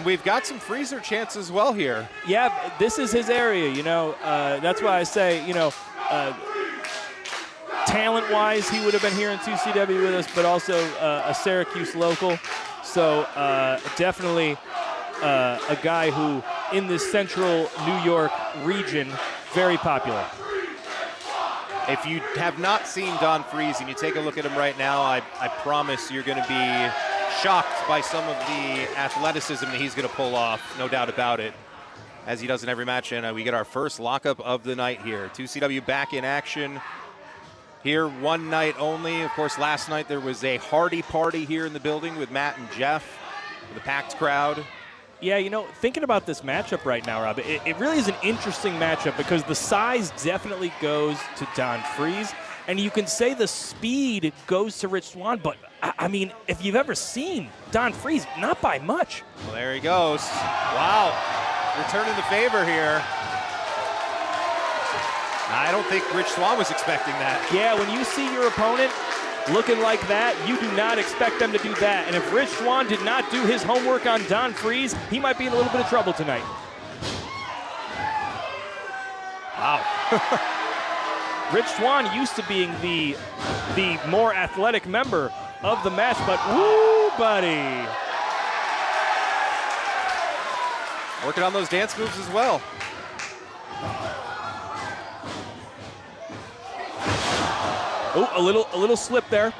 And we've got some freezer chance as well here. Yeah, this is his area, you know. That's why I say, you know, talent-wise, he would have been here in 2CW with us, but also a Syracuse local. So definitely a guy who, in this central New York region, very popular. If you have not seen Don Freeze and you take a look at him right now, I promise you're going to be shocked by some of the athleticism that he's going to pull off, no doubt about it, as he does in every match. And we get our first lockup of the night here. 2CW back in action here, one night only. Of course, last night there was a hearty party here in the building with Matt and Jeff, with a packed crowd. Yeah, you know, thinking about this matchup right now, Rob, it really is an interesting matchup because the size definitely goes to Don Freeze, and you can say the speed goes to Rich Swann, but, I mean, if you've ever seen Don Freeze, not by much. Well, there he goes. Wow. Returning the favor here. I don't think Rich Swann was expecting that. Yeah, when you see your opponent looking like that, you do not expect them to do that. And if Rich Swann did not do his homework on Don Freeze, he might be in a little bit of trouble tonight. Wow. Rich Swann used to being the more athletic member of the match, but woo, buddy. Working on those dance moves as well. Oh, a little slip there.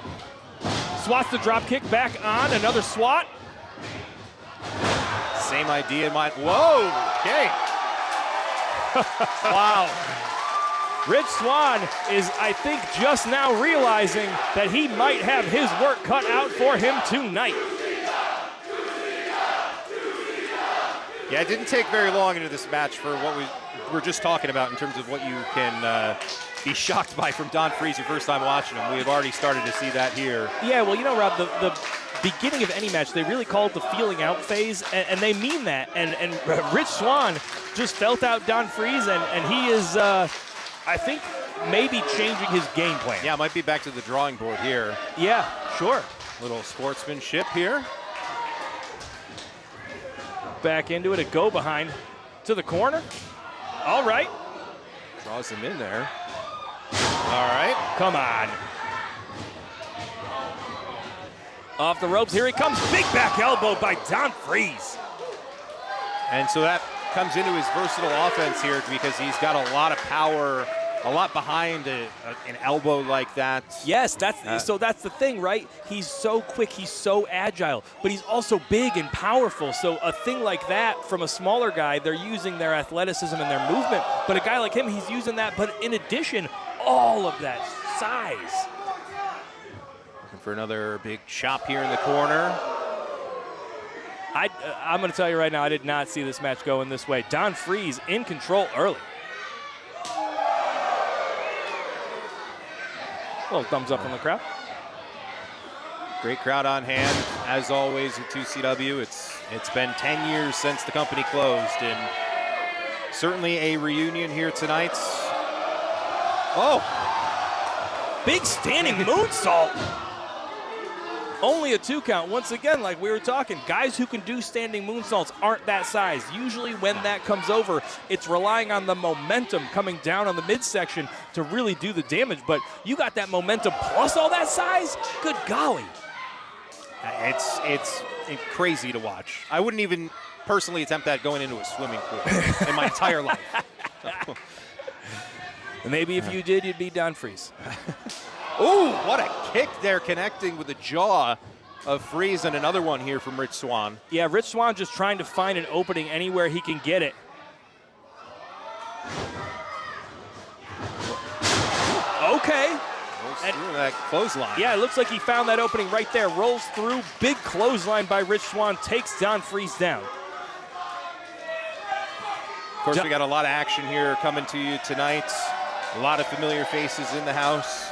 Swats the drop kick back on, another swat. Same idea in mind. Whoa, okay. Wow. Rich Swann is, I think, just now realizing that he might have his work cut out for him tonight. Yeah, it didn't take very long into this match for what we were just talking about in terms of what you can be shocked by from Don Freeze your first time watching him. We have already started to see that here. Yeah, well, you know, Rob, the beginning of any match, they really call it the feeling out phase, and they mean that. And Rich Swann just felt out Don Freeze, and he is, I think, maybe changing his game plan. Yeah, might be back to the drawing board here. Yeah, sure. Little sportsmanship here. Back into it, a go behind to the corner. All right. Draws him in there. All right. Come on. Off the ropes, here he comes. Big back elbow by Don Freeze. And so that comes into his versatile offense here because he's got a lot of power, a lot behind an elbow like that. Yes, so that's the thing, right? He's so quick, he's so agile, but he's also big and powerful. So a thing like that from a smaller guy, they're using their athleticism and their movement. But a guy like him, he's using that, but in addition, all of that size. Looking for another big chop here in the corner. I'm going to tell you right now, I did not see this match going this way. Don Freeze in control early. A little thumbs up from the crowd. Great crowd on hand, as always at 2CW. It's been 10 years since the company closed, and certainly a reunion here tonight. Oh! Big standing moonsault. Only a 2 count. Once again, like we were talking, guys who can do standing moonsaults aren't that size. Usually when that comes over, it's relying on the momentum coming down on the midsection to really do the damage. But you got that momentum plus all that size? Good golly. It's crazy to watch. I wouldn't even personally attempt that going into a swimming pool in my entire life. Maybe if you did, you'd be Don Freeze. Ooh, what a kick there, connecting with the jaw of Freeze, and another one here from Rich Swann. Yeah, Rich Swann just trying to find an opening anywhere he can get it. Okay. Rolls through that clothesline. Yeah, it looks like he found that opening right there. Rolls through, big clothesline by Rich Swann, takes Don Freeze down. Of course, we got a lot of action here coming to you tonight. A lot of familiar faces in the house.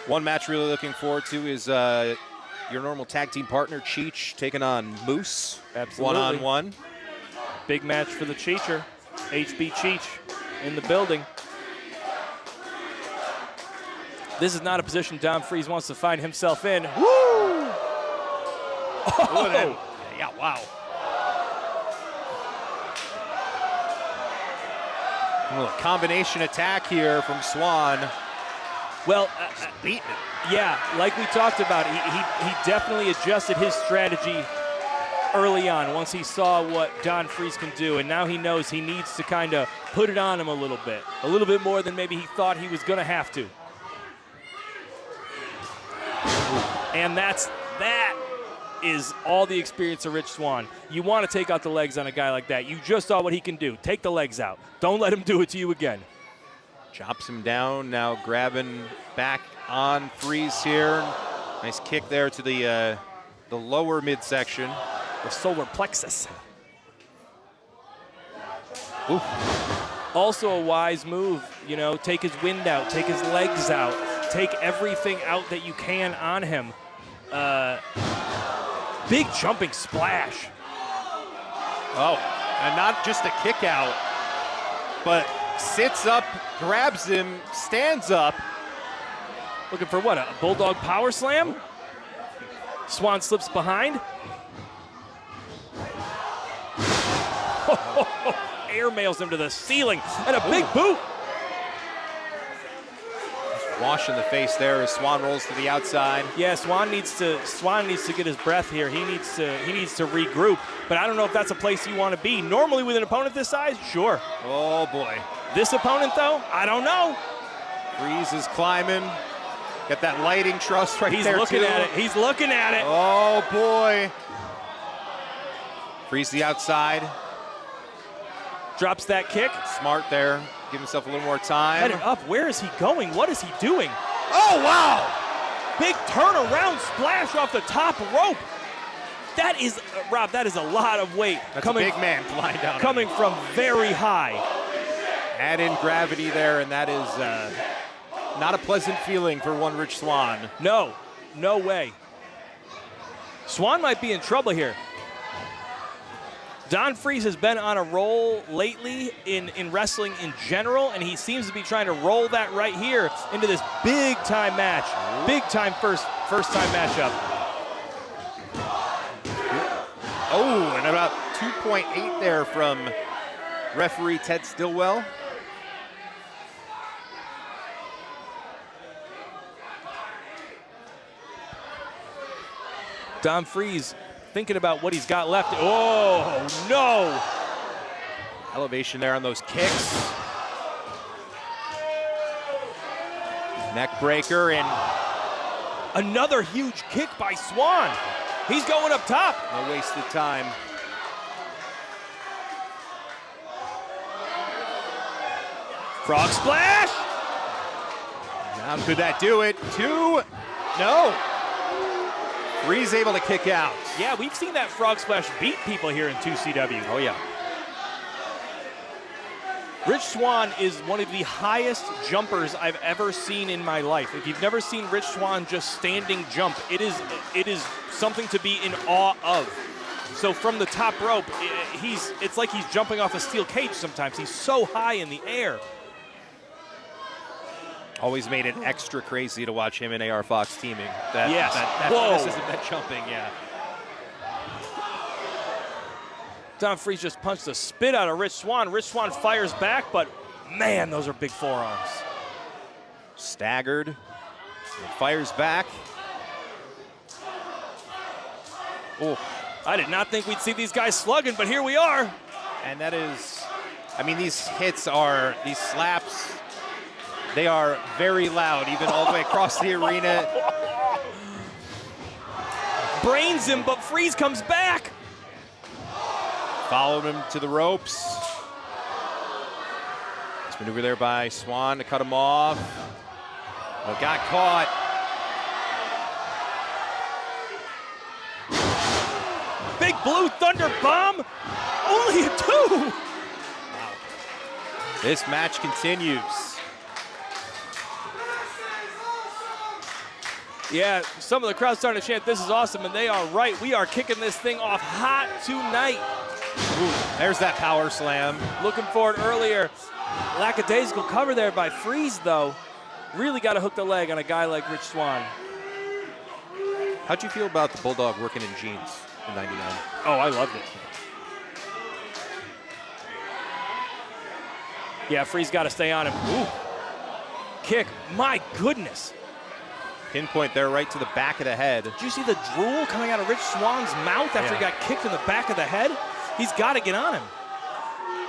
One match really looking forward to is your normal tag team partner, Cheech, taking on Moose. Absolutely. One-on-one. Big match for the Cheecher. HB Cheech in the building. This is not a position Don Freeze wants to find himself in. Woo! Oh. Yeah, wow. A little combination attack here from Swann. Well, Beating it. yeah, like we talked about, he definitely adjusted his strategy early on once he saw what Don Freese can do, and now he knows he needs to kind of put it on him a little bit more than maybe he thought he was going to have to. And that is all the experience of Rich Swann. You want to take out the legs on a guy like that. You just saw what he can do. Take the legs out. Don't let him do it to you again. Chops him down, now grabbing back on Freese here. Nice kick there to the lower midsection. The solar plexus. Ooh. Also a wise move, you know, take his wind out, take his legs out, take everything out that you can on him. Big jumping splash. Oh, and not just a kick out, but sits up, grabs him, stands up. Looking for what, a bulldog power slam? Swann slips behind. Air mails him to the ceiling, and a big boot. Wash in the face there as Swann rolls to the outside. Yeah, Swann needs to get his breath here. He needs to regroup. But I don't know if that's a place you want to be. Normally with an opponent this size, sure. Oh boy. This opponent though, I don't know. Freese is climbing. Got that lighting truss right there too. He's looking at it. He's looking at it. Oh boy. Freese the outside. Drops that kick. Smart there. Give himself a little more time. Headed up. Where is he going? What is he doing? Oh, wow! Big turnaround splash off the top rope. That is, Rob, that is a lot of weight. That's a big man flying down. Coming from very high. Add in gravity there, and that is not a pleasant feeling for one Rich Swann. No, no way. Swann might be in trouble here. Don Freese has been on a roll lately in wrestling in general, and he seems to be trying to roll that right here into this big-time match. Big-time first-time matchup. Oh, and about 2.8 there from referee Ted Stillwell. Don Freese thinking about what he's got left. Oh, no. Elevation there on those kicks. Neck breaker and another huge kick by Swann. He's going up top. No wasted time. Frog splash. Now could that do it? Two. No. Freese able to kick out. Yeah, we've seen that frog splash beat people here in 2CW. Oh, yeah. Rich Swann is one of the highest jumpers I've ever seen in my life. If you've never seen Rich Swann just standing jump, it is something to be in awe of. So from the top rope, it's like he's jumping off a steel cage sometimes. He's so high in the air. Always made it extra crazy to watch him and AR Fox teaming. Yes. That athleticism, that jumping, yeah. Don Freese just punched the spit out of Rich Swann. Rich Swann fires back, but man, those are big forearms. Staggered. Fires back. Oh, I did not think we'd see these guys slugging, but here we are. And that is, I mean, these slaps, they are very loud, even all the way across the arena. Brains him, but Freese comes back. Followed him to the ropes. Nice maneuver there by Swann to cut him off. But got caught. Big blue thunder bomb. Only a 2. Wow. This match continues. Yeah, some of the crowd's starting to chant, "This is awesome," and they are right. We are kicking this thing off hot tonight. Ooh, there's that power slam. Looking for it earlier. Lackadaisical cover there by Freese, though. Really got to hook the leg on a guy like Rich Swann. How'd you feel about the Bulldog working in jeans in '99? Oh, I loved it. Yeah, Freeze got to stay on him. Ooh. Kick. My goodness. Pinpoint there right to the back of the head. Did you see the drool coming out of Rich Swann's mouth after he got kicked in the back of the head? He's got to get on him.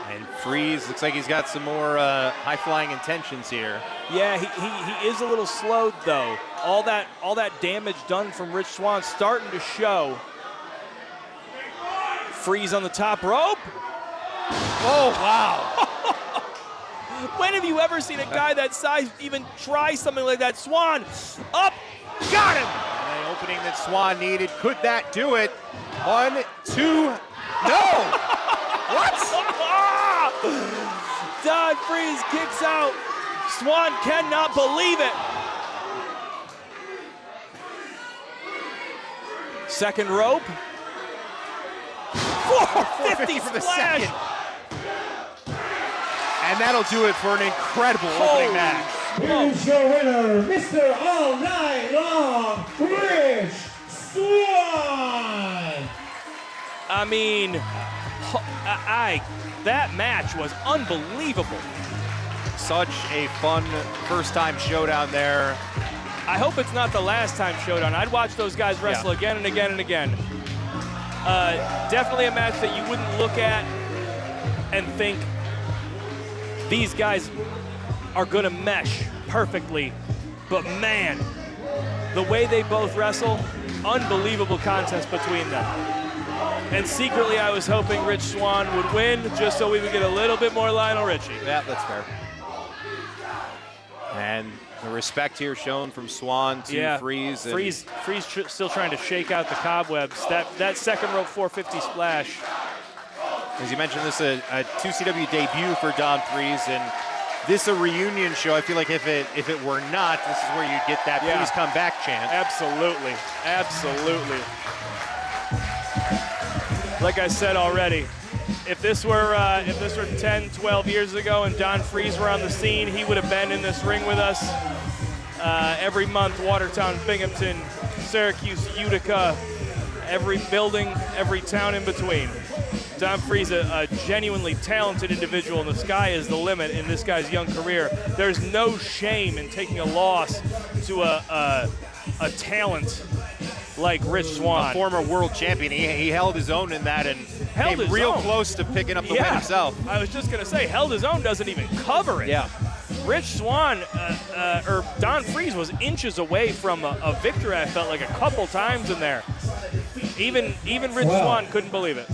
And Freeze looks like he's got some more high-flying intentions here. Yeah, he is a little slowed, though. All that damage done from Rich Swann starting to show. Freeze on the top rope. Oh, wow. When have you ever seen a guy that size even try something like that? Swann, up, got him! And the opening that Swann needed, could that do it? 1, 2, no! What? Don Freeze kicks out. Swann cannot believe it. Second rope. 450 for the splash. second. And that'll do it for an incredible opening match. Here's your winner, Mr. All Night Long, Rich Swann. I mean, that match was unbelievable. Such a fun first-time showdown there. I hope it's not the last time showdown. I'd watch those guys wrestle again and again and again. Definitely a match that you wouldn't look at and think these guys are going to mesh perfectly. But man, the way they both wrestle, unbelievable contest between them. And secretly, I was hoping Rich Swann would win just so we would get a little bit more Lionel Richie. Yeah, that's fair. And the respect here shown from Swann to Freeze. Freeze still trying to shake out the cobwebs. That second rope 450 splash. As you mentioned, this is a 2CW debut for Don Freeze, and this a reunion show. I feel like if it were not, this is where you'd get that "Please come back" chant. Absolutely, absolutely. Like I said already, if this were 10, 12 years ago and Don Freeze were on the scene, he would have been in this ring with us every month. Watertown, Binghamton, Syracuse, Utica, every building, every town in between. Don Freeze, a genuinely talented individual, and the sky is the limit in this guy's young career. There's no shame in taking a loss to a talent like Rich Swann. A former world champion. He held his own in that and came real close to picking up the win himself. I was just going to say, held his own doesn't even cover it. Yeah. Rich Swann, or Don Freeze was inches away from a victory, I felt like a couple times in there. Even Rich Swann couldn't believe it.